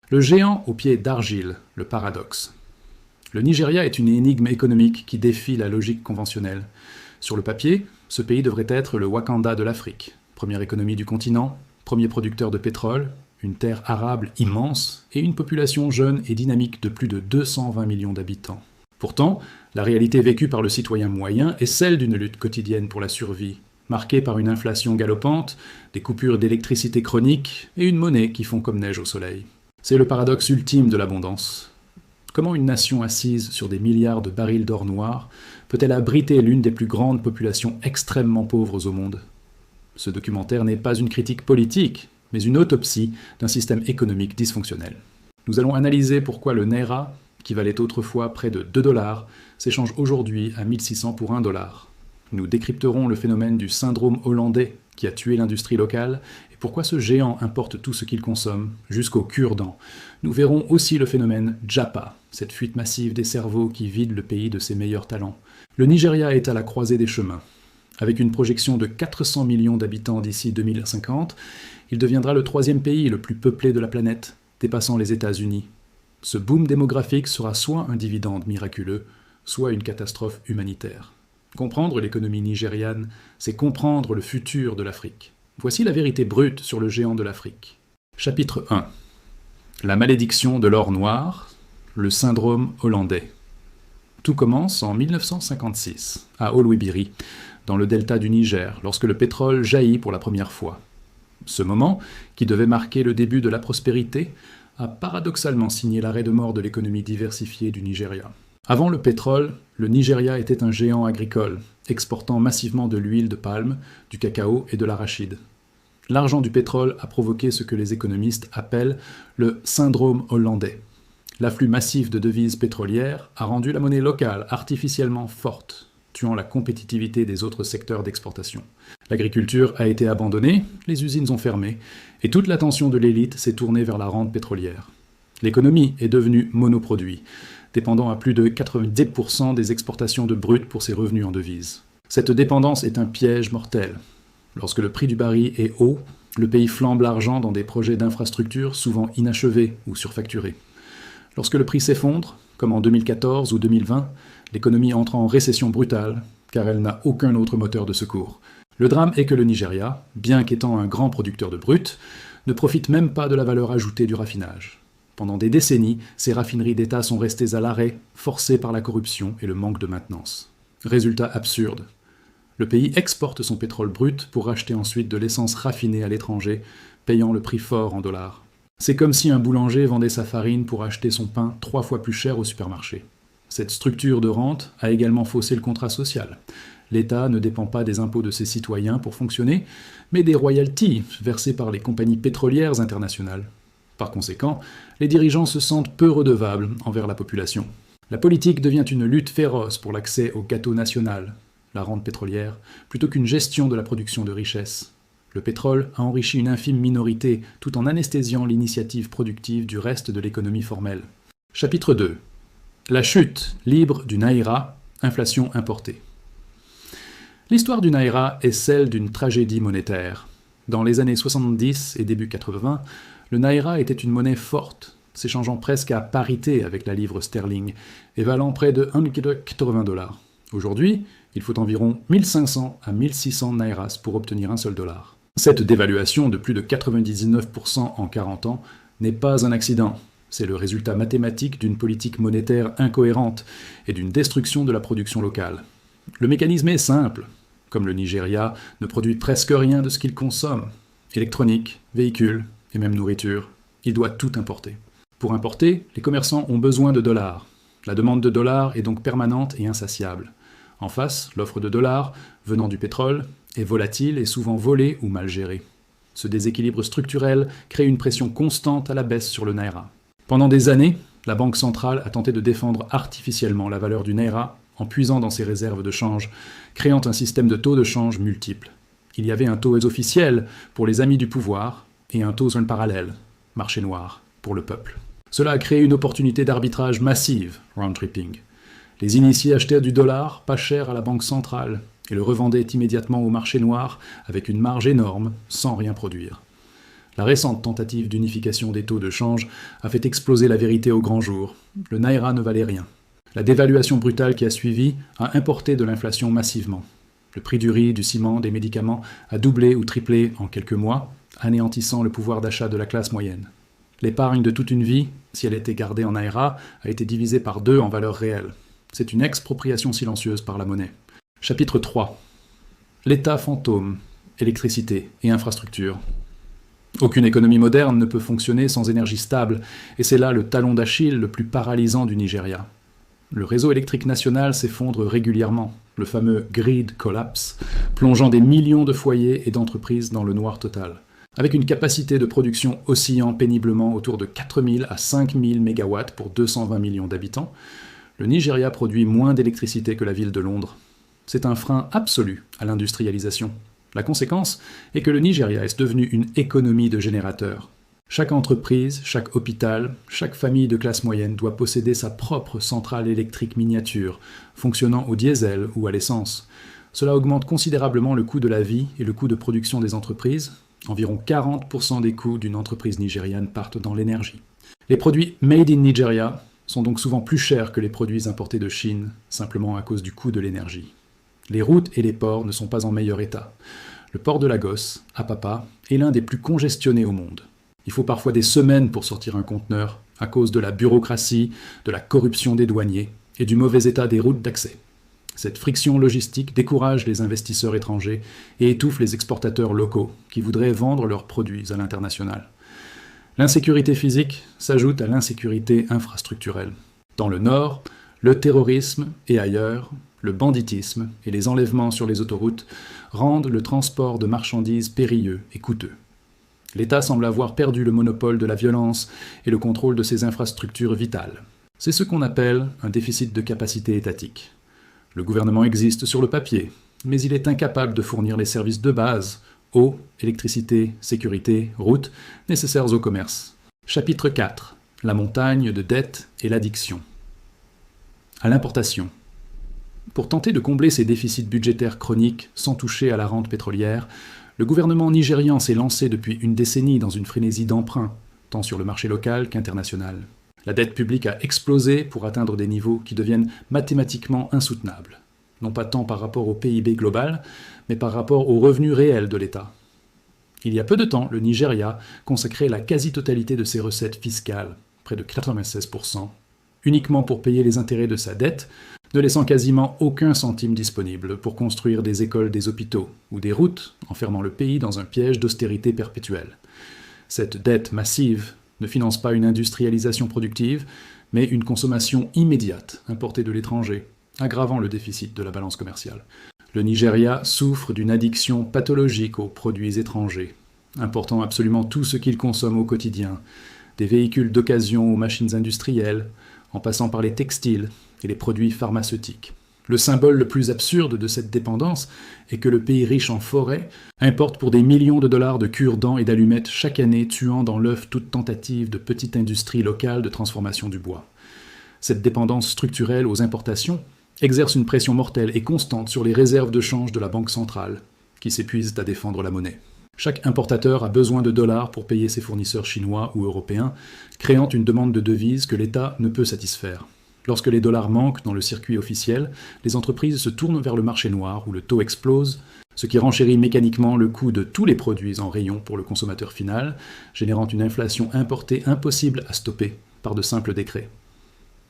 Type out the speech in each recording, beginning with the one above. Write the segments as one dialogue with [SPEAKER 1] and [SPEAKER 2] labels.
[SPEAKER 1] Le géant aux pieds d'argile, le paradoxe. Le Nigeria est une énigme économique qui défie la logique conventionnelle. Sur le papier, ce pays devrait être le Wakanda de l'Afrique, première économie du continent, premier producteur de pétrole, une terre arable immense et une population jeune et dynamique de plus de 220 millions d'habitants. Pourtant, la réalité vécue par le citoyen moyen est celle d'une lutte quotidienne pour la survie, marquée par une inflation galopante, des coupures d'électricité chroniques et une monnaie qui fond comme neige au soleil. C'est le paradoxe ultime de l'abondance. Comment une nation assise sur des milliards de barils d'or noir peut-elle abriter l'une des plus grandes populations extrêmement pauvres au monde ? Ce documentaire n'est pas une critique politique, mais une autopsie d'un système économique dysfonctionnel. Nous allons analyser pourquoi le Naira, qui valait autrefois près de 2 $, s'échange aujourd'hui à 1600 pour 1 $. Nous décrypterons le phénomène du syndrome hollandais qui a tué l'industrie locale et pourquoi ce géant importe tout ce qu'il consomme, jusqu'au cure-dents. Nous verrons aussi le phénomène Japa, cette fuite massive des cerveaux qui vide le pays de ses meilleurs talents. Le Nigeria est à la croisée des chemins. Avec une projection de 400 millions d'habitants d'ici 2050, il deviendra le 3e pays le plus peuplé de la planète, dépassant les États-Unis. Ce boom démographique sera soit un dividende miraculeux, soit une catastrophe humanitaire. Comprendre l'économie nigériane, c'est comprendre le futur de l'Afrique. Voici la vérité brute sur le géant de l'Afrique. Chapitre 1. La malédiction de l'or noir, le syndrome hollandais. Tout commence en 1956, à Oluwibiri, dans le delta du Niger, lorsque le pétrole jaillit pour la première fois. Ce moment, qui devait marquer le début de la prospérité, a paradoxalement signé l'arrêt de mort de l'économie diversifiée du Nigeria. Avant le pétrole, le Nigeria était un géant agricole, exportant massivement de l'huile de palme, du cacao et de l'arachide. L'argent du pétrole a provoqué ce que les économistes appellent le syndrome hollandais. L'afflux massif de devises pétrolières a rendu la monnaie locale artificiellement forte, tuant la compétitivité des autres secteurs d'exportation. L'agriculture a été abandonnée, les usines ont fermé, et toute l'attention de l'élite s'est tournée vers la rente pétrolière. L'économie est devenue monoproduit, dépendant à plus de 90% des exportations de brut pour ses revenus en devises. Cette dépendance est un piège mortel. Lorsque le prix du baril est haut, le pays flambe l'argent dans des projets d'infrastructures souvent inachevés ou surfacturés. Lorsque le prix s'effondre, comme en 2014 ou 2020, l'économie entre en récession brutale, car elle n'a aucun autre moteur de secours. Le drame est que le Nigeria, bien qu'étant un grand producteur de brut, ne profite même pas de la valeur ajoutée du raffinage. Pendant des décennies, ces raffineries d'État sont restées à l'arrêt, forcées par la corruption et le manque de maintenance. Résultat absurde. Le pays exporte son pétrole brut pour racheter ensuite de l'essence raffinée à l'étranger, payant le prix fort en dollars. C'est comme si un boulanger vendait sa farine pour acheter son pain 3 fois plus cher au supermarché. Cette structure de rente a également faussé le contrat social. L'État ne dépend pas des impôts de ses citoyens pour fonctionner, mais des royalties versées par les compagnies pétrolières internationales. Par conséquent, les dirigeants se sentent peu redevables envers la population. La politique devient une lutte féroce pour l'accès au gâteau national, la rente pétrolière, plutôt qu'une gestion de la production de richesses. Le pétrole a enrichi une infime minorité tout en anesthésiant l'initiative productive du reste de l'économie formelle. Chapitre 2. La chute libre du Naira, inflation importée. L'histoire du Naira est celle d'une tragédie monétaire. Dans les années 70 et début 80, le Naira était une monnaie forte, s'échangeant presque à parité avec la livre sterling et valant près de 1,80 $. Aujourd'hui, il faut environ 1500 à 1600 Nairas pour obtenir un seul dollar. Cette dévaluation de plus de 99% en 40 ans n'est pas un accident. C'est le résultat mathématique d'une politique monétaire incohérente et d'une destruction de la production locale. Le mécanisme est simple. Comme le Nigeria ne produit presque rien de ce qu'il consomme, électronique, véhicules et même nourriture, il doit tout importer. Pour importer, les commerçants ont besoin de dollars. La demande de dollars est donc permanente et insatiable. En face, l'offre de dollars, venant du pétrole, est volatile et souvent volée ou mal gérée. Ce déséquilibre structurel crée une pression constante à la baisse sur le Naira. Pendant des années, la Banque centrale a tenté de défendre artificiellement la valeur du Naira en puisant dans ses réserves de change, créant un système de taux de change multiples. Il y avait un taux officiel pour les amis du pouvoir et un taux zone parallèle, marché noir, pour le peuple. Cela a créé une opportunité d'arbitrage massive, round-tripping. Les initiés achetaient du dollar pas cher à la Banque centrale et le revendaient immédiatement au marché noir avec une marge énorme, sans rien produire. La récente tentative d'unification des taux de change a fait exploser la vérité au grand jour. Le naira ne valait rien. La dévaluation brutale qui a suivi a importé de l'inflation massivement. Le prix du riz, du ciment, des médicaments a doublé ou triplé en quelques mois, anéantissant le pouvoir d'achat de la classe moyenne. L'épargne de toute une vie, si elle était gardée en naira, a été divisée par 2 en valeur réelle. C'est une expropriation silencieuse par la monnaie. Chapitre 3. L'État fantôme, électricité et infrastructures. Aucune économie moderne ne peut fonctionner sans énergie stable, et c'est là le talon d'Achille le plus paralysant du Nigeria. Le réseau électrique national s'effondre régulièrement, le fameux grid collapse, plongeant des millions de foyers et d'entreprises dans le noir total. Avec une capacité de production oscillant péniblement autour de 4000 à 5000 MW pour 220 millions d'habitants, le Nigeria produit moins d'électricité que la ville de Londres. C'est un frein absolu à l'industrialisation. La conséquence est que le Nigeria est devenu une économie de générateurs. Chaque entreprise, chaque hôpital, chaque famille de classe moyenne doit posséder sa propre centrale électrique miniature, fonctionnant au diesel ou à l'essence. Cela augmente considérablement le coût de la vie et le coût de production des entreprises. Environ 40% des coûts d'une entreprise nigériane partent dans l'énergie. Les produits made in Nigeria sont donc souvent plus chers que les produits importés de Chine, simplement à cause du coût de l'énergie. Les routes et les ports ne sont pas en meilleur état. Le port de Lagos, à Apapa, est l'un des plus congestionnés au monde. Il faut parfois des semaines pour sortir un conteneur, à cause de la bureaucratie, de la corruption des douaniers et du mauvais état des routes d'accès. Cette friction logistique décourage les investisseurs étrangers et étouffe les exportateurs locaux qui voudraient vendre leurs produits à l'international. L'insécurité physique s'ajoute à l'insécurité infrastructurelle. Dans le nord, le terrorisme et ailleurs, le banditisme et les enlèvements sur les autoroutes rendent le transport de marchandises périlleux et coûteux. L'État semble avoir perdu le monopole de la violence et le contrôle de ses infrastructures vitales. C'est ce qu'on appelle un déficit de capacité étatique. Le gouvernement existe sur le papier, mais il est incapable de fournir les services de base, eau, électricité, sécurité, routes, nécessaires au commerce. Chapitre 4. La montagne de dettes et l'addiction. À l'importation. Pour tenter de combler ces déficits budgétaires chroniques sans toucher à la rente pétrolière, le gouvernement nigérian s'est lancé depuis une décennie dans une frénésie d'emprunt, tant sur le marché local qu'international. La dette publique a explosé pour atteindre des niveaux qui deviennent mathématiquement insoutenables, non pas tant par rapport au PIB global, mais par rapport aux revenus réels de l'État. Il y a peu de temps, le Nigeria consacrait la quasi-totalité de ses recettes fiscales, près de 96%, uniquement pour payer les intérêts de sa dette, ne laissant quasiment aucun centime disponible pour construire des écoles, des hôpitaux ou des routes, enfermant le pays dans un piège d'austérité perpétuelle. Cette dette massive ne finance pas une industrialisation productive, mais une consommation immédiate importée de l'étranger, aggravant le déficit de la balance commerciale. Le Nigeria souffre d'une addiction pathologique aux produits étrangers, important absolument tout ce qu'il consomme au quotidien, des véhicules d'occasion aux machines industrielles, en passant par les textiles et les produits pharmaceutiques. Le symbole le plus absurde de cette dépendance est que le pays riche en forêt importe pour des millions de dollars de cure-dents et d'allumettes chaque année, tuant dans l'œuf toute tentative de petite industrie locale de transformation du bois. Cette dépendance structurelle aux importations exerce une pression mortelle et constante sur les réserves de change de la Banque centrale, qui s'épuisent à défendre la monnaie. Chaque importateur a besoin de dollars pour payer ses fournisseurs chinois ou européens, créant une demande de devises que l'État ne peut satisfaire. Lorsque les dollars manquent dans le circuit officiel, les entreprises se tournent vers le marché noir où le taux explose, ce qui renchérit mécaniquement le coût de tous les produits en rayon pour le consommateur final, générant une inflation importée impossible à stopper par de simples décrets.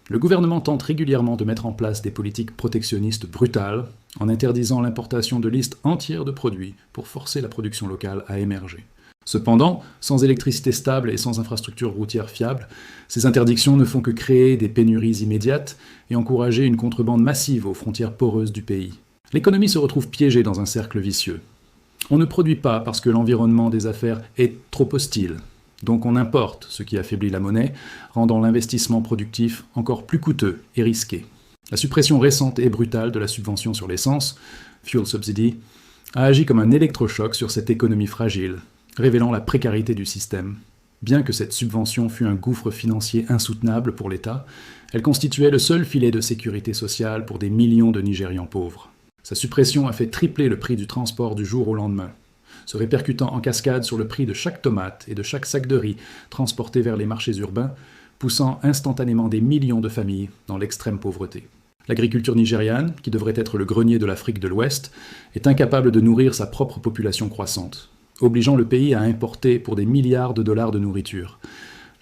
[SPEAKER 1] Le gouvernement tente régulièrement de mettre en place des politiques protectionnistes brutales en interdisant l'importation de listes entières de produits pour forcer la production locale à émerger. Cependant, sans électricité stable et sans infrastructures routières fiables, ces interdictions ne font que créer des pénuries immédiates et encourager une contrebande massive aux frontières poreuses du pays. L'économie se retrouve piégée dans un cercle vicieux. On ne produit pas parce que l'environnement des affaires est trop hostile. Donc on importe, ce qui affaiblit la monnaie, rendant l'investissement productif encore plus coûteux et risqué. La suppression récente et brutale de la subvention sur l'essence, fuel subsidy, a agi comme un électrochoc sur cette économie fragile, révélant la précarité du système. Bien que cette subvention fût un gouffre financier insoutenable pour l'État, elle constituait le seul filet de sécurité sociale pour des millions de Nigérians pauvres. Sa suppression a fait tripler le prix du transport du jour au lendemain. se répercutant en cascade sur le prix de chaque tomate et de chaque sac de riz transporté vers les marchés urbains, poussant instantanément des millions de familles dans l'extrême pauvreté. L'agriculture nigériane, qui devrait être le grenier de l'Afrique de l'Ouest, est incapable de nourrir sa propre population croissante, obligeant le pays à importer pour des milliards de dollars de nourriture.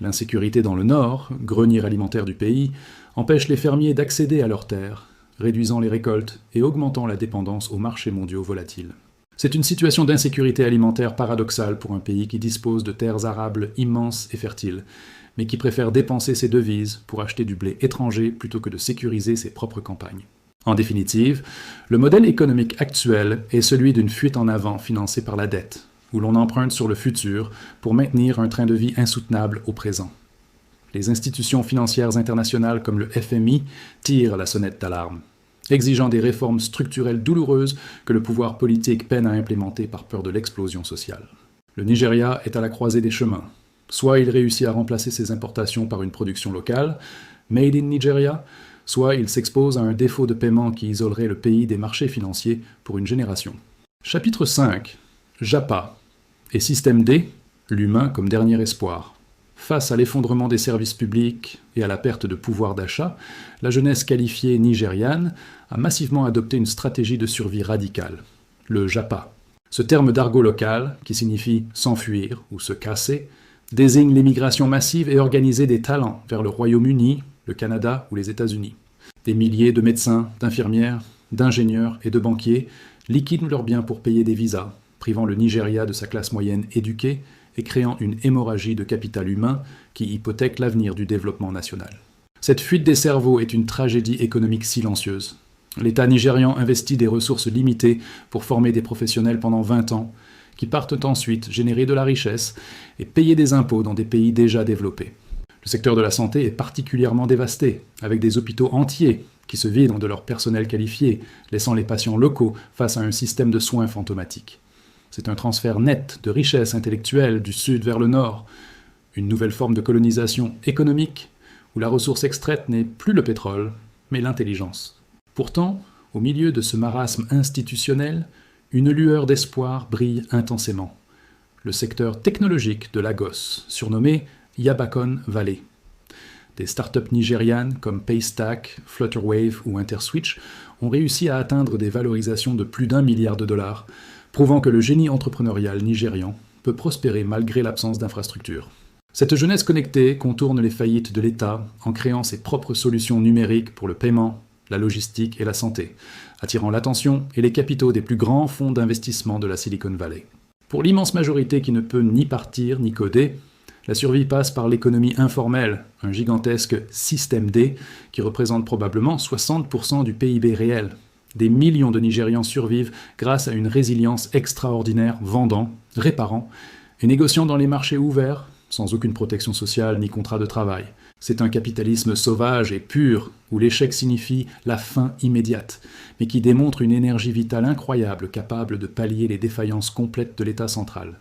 [SPEAKER 1] L'insécurité dans le nord, grenier alimentaire du pays, empêche les fermiers d'accéder à leurs terres, réduisant les récoltes et augmentant la dépendance aux marchés mondiaux volatiles. C'est une situation d'insécurité alimentaire paradoxale pour un pays qui dispose de terres arables immenses et fertiles, mais qui préfère dépenser ses devises pour acheter du blé étranger plutôt que de sécuriser ses propres campagnes. En définitive, le modèle économique actuel est celui d'une fuite en avant financée par la dette, où l'on emprunte sur le futur pour maintenir un train de vie insoutenable au présent. Les institutions financières internationales comme le FMI tirent la sonnette d'alarme, exigeant des réformes structurelles douloureuses que le pouvoir politique peine à implémenter par peur de l'explosion sociale. Le Nigeria est à la croisée des chemins. Soit il réussit à remplacer ses importations par une production locale, made in Nigeria, soit il s'expose à un défaut de paiement qui isolerait le pays des marchés financiers pour une génération. Chapitre 5. JAPA et Système D, l'humain comme dernier espoir. Face à l'effondrement des services publics et à la perte de pouvoir d'achat, la jeunesse qualifiée nigériane a massivement adopté une stratégie de survie radicale, le JAPA. Ce terme d'argot local, qui signifie s'enfuir ou se casser, désigne l'émigration massive et organisée des talents vers le Royaume-Uni, le Canada ou les États-Unis. Des milliers de médecins, d'infirmières, d'ingénieurs et de banquiers liquident leurs biens pour payer des visas, privant le Nigeria de sa classe moyenne éduquée et créant une hémorragie de capital humain qui hypothèque l'avenir du développement national. Cette fuite des cerveaux est une tragédie économique silencieuse. L'État nigérian investit des ressources limitées pour former des professionnels pendant 20 ans, qui partent ensuite générer de la richesse et payer des impôts dans des pays déjà développés. Le secteur de la santé est particulièrement dévasté, avec des hôpitaux entiers qui se vident de leur personnel qualifié, laissant les patients locaux face à un système de soins fantomatique. C'est un transfert net de richesse intellectuelle du sud vers le nord, une nouvelle forme de colonisation économique où la ressource extraite n'est plus le pétrole, mais l'intelligence. Pourtant, au milieu de ce marasme institutionnel, une lueur d'espoir brille intensément. Le secteur technologique de Lagos, surnommé Yabacon Valley. Des startups nigérianes comme Paystack, Flutterwave ou Interswitch ont réussi à atteindre des valorisations de plus d'1 milliard de dollars, prouvant que le génie entrepreneurial nigérian peut prospérer malgré l'absence d'infrastructures. Cette jeunesse connectée contourne les faillites de l'État en créant ses propres solutions numériques pour le paiement, la logistique et la santé, attirant l'attention et les capitaux des plus grands fonds d'investissement de la Silicon Valley. Pour l'immense majorité qui ne peut ni partir ni coder, la survie passe par l'économie informelle, un gigantesque système D qui représente probablement 60% du PIB réel. Des millions de Nigérians survivent grâce à une résilience extraordinaire, vendant, réparant et négociant dans les marchés ouverts, sans aucune protection sociale ni contrat de travail. C'est un capitalisme sauvage et pur, où l'échec signifie la fin immédiate, mais qui démontre une énergie vitale incroyable capable de pallier les défaillances complètes de l'État central.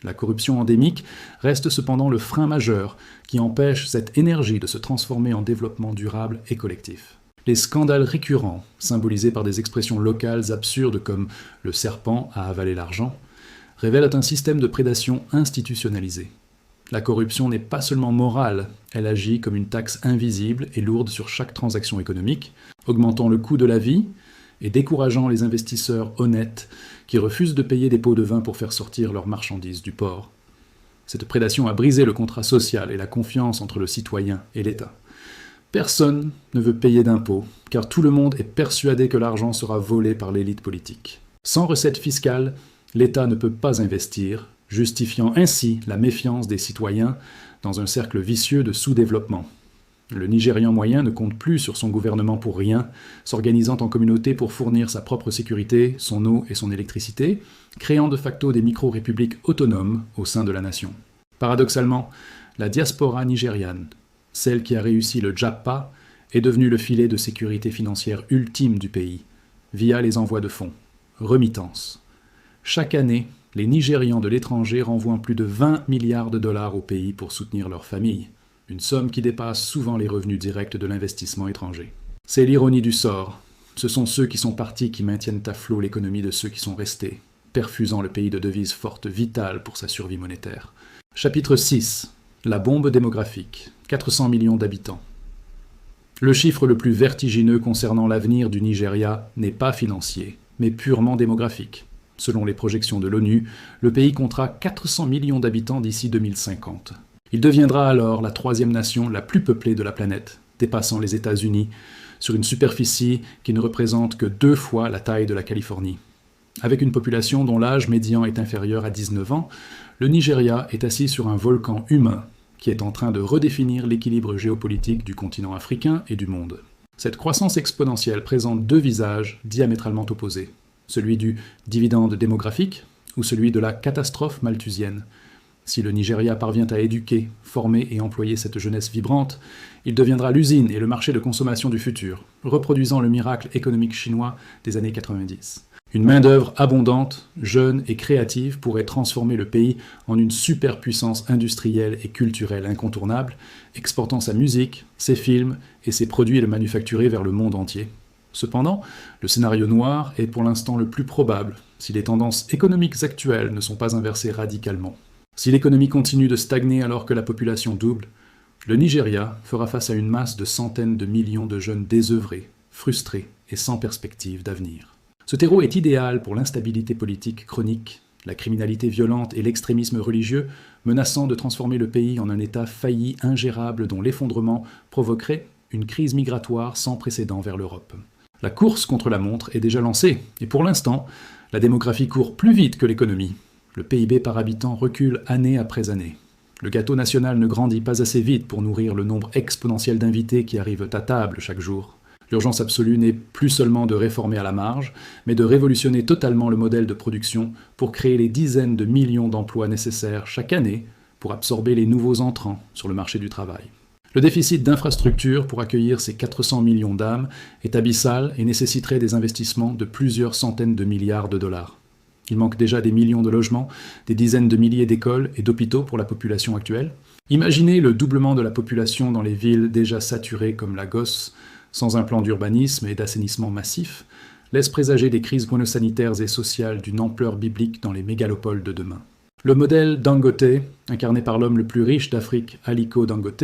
[SPEAKER 1] La corruption endémique reste cependant le frein majeur qui empêche cette énergie de se transformer en développement durable et collectif. Les scandales récurrents, symbolisés par des expressions locales absurdes comme « le serpent a avalé l'argent », révèlent un système de prédation institutionnalisé. La corruption n'est pas seulement morale, elle agit comme une taxe invisible et lourde sur chaque transaction économique, augmentant le coût de la vie et décourageant les investisseurs honnêtes qui refusent de payer des pots de vin pour faire sortir leurs marchandises du port. Cette prédation a brisé le contrat social et la confiance entre le citoyen et l'État. Personne ne veut payer d'impôts, car tout le monde est persuadé que l'argent sera volé par l'élite politique. Sans recettes fiscales, l'État ne peut pas investir, justifiant ainsi la méfiance des citoyens dans un cercle vicieux de sous-développement. Le Nigérian moyen ne compte plus sur son gouvernement pour rien, s'organisant en communauté pour fournir sa propre sécurité, son eau et son électricité, créant de facto des micro-républiques autonomes au sein de la nation. Paradoxalement, la diaspora nigériane, celle qui a réussi le JAPA, est devenue le filet de sécurité financière ultime du pays, via les envois de fonds, remittances. Chaque année, les Nigérians de l'étranger renvoient plus de 20 milliards de dollars au pays pour soutenir leurs familles, une somme qui dépasse souvent les revenus directs de l'investissement étranger. C'est l'ironie du sort. Ce sont ceux qui sont partis qui maintiennent à flot l'économie de ceux qui sont restés, perfusant le pays de devises fortes vitales pour sa survie monétaire. Chapitre 6. La bombe démographique. 400 millions d'habitants. Le chiffre le plus vertigineux concernant l'avenir du Nigeria n'est pas financier, mais purement démographique. Selon les projections de l'ONU, le pays comptera 400 millions d'habitants d'ici 2050. Il deviendra alors la troisième nation la plus peuplée de la planète, dépassant les États-Unis, sur une superficie qui ne représente que 2 fois la taille de la Californie. Avec une population dont l'âge médian est inférieur à 19 ans, le Nigeria est assis sur un volcan humain qui est en train de redéfinir l'équilibre géopolitique du continent africain et du monde. Cette croissance exponentielle présente 2 visages diamétralement opposés, celui du dividende démographique ou celui de la catastrophe malthusienne. Si le Nigeria parvient à éduquer, former et employer cette jeunesse vibrante, il deviendra l'usine et le marché de consommation du futur, reproduisant le miracle économique chinois des années 90. Une main-d'œuvre abondante, jeune et créative pourrait transformer le pays en une superpuissance industrielle et culturelle incontournable, exportant sa musique, ses films et ses produits manufacturés vers le monde entier. Cependant, le scénario noir est pour l'instant le plus probable, si les tendances économiques actuelles ne sont pas inversées radicalement. Si l'économie continue de stagner alors que la population double, le Nigeria fera face à une masse de centaines de millions de jeunes désœuvrés, frustrés et sans perspective d'avenir. Ce terreau est idéal pour l'instabilité politique chronique, la criminalité violente et l'extrémisme religieux, menaçant de transformer le pays en un État failli, ingérable, dont l'effondrement provoquerait une crise migratoire sans précédent vers l'Europe. La course contre la montre est déjà lancée, et pour l'instant, la démographie court plus vite que l'économie. Le PIB par habitant recule année après année. Le gâteau national ne grandit pas assez vite pour nourrir le nombre exponentiel d'invités qui arrivent à table chaque jour. L'urgence absolue n'est plus seulement de réformer à la marge, mais de révolutionner totalement le modèle de production pour créer les dizaines de millions d'emplois nécessaires chaque année pour absorber les nouveaux entrants sur le marché du travail. Le déficit d'infrastructures pour accueillir ces 400 millions d'âmes est abyssal et nécessiterait des investissements de plusieurs centaines de milliards de dollars. Il manque déjà des millions de logements, des dizaines de milliers d'écoles et d'hôpitaux pour la population actuelle. Imaginez le doublement de la population dans les villes déjà saturées comme Lagos, sans un plan d'urbanisme et d'assainissement massif, laisse présager des crises monosanitaires et sociales d'une ampleur biblique dans les mégalopoles de demain. Le modèle Dangote, incarné par l'homme le plus riche d'Afrique, Aliko Dangote,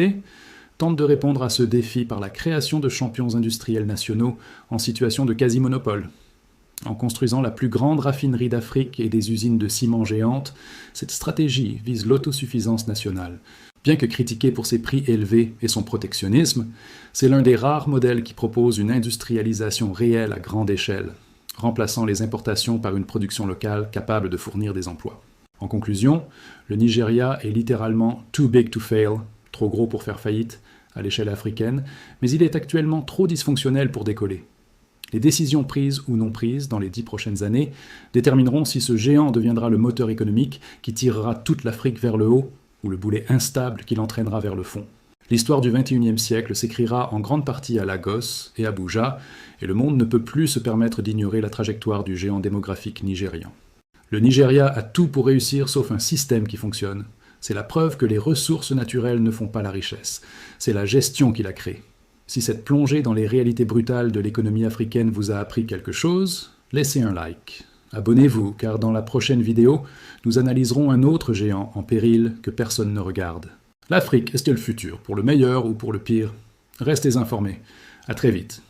[SPEAKER 1] tente de répondre à ce défi par la création de champions industriels nationaux en situation de quasi-monopole. En construisant la plus grande raffinerie d'Afrique et des usines de ciment géantes, cette stratégie vise l'autosuffisance nationale. Bien que critiqué pour ses prix élevés et son protectionnisme, c'est l'un des rares modèles qui propose une industrialisation réelle à grande échelle, remplaçant les importations par une production locale capable de fournir des emplois. En conclusion, le Nigeria est littéralement too big to fail, trop gros pour faire faillite, à l'échelle africaine, mais il est actuellement trop dysfonctionnel pour décoller. Les décisions prises ou non prises dans les 10 prochaines années détermineront si ce géant deviendra le moteur économique qui tirera toute l'Afrique vers le haut ou le boulet instable qui l'entraînera vers le fond. L'histoire du XXIe siècle s'écrira en grande partie à Lagos et à Abuja, et le monde ne peut plus se permettre d'ignorer la trajectoire du géant démographique nigérian. Le Nigeria a tout pour réussir sauf un système qui fonctionne. C'est la preuve que les ressources naturelles ne font pas la richesse. C'est la gestion qui la crée. Si cette plongée dans les réalités brutales de l'économie africaine vous a appris quelque chose, laissez un like. Abonnez-vous, car dans la prochaine vidéo, nous analyserons un autre géant en péril que personne ne regarde. L'Afrique, est-ce le futur, pour le meilleur ou pour le pire? Restez informés. À très vite.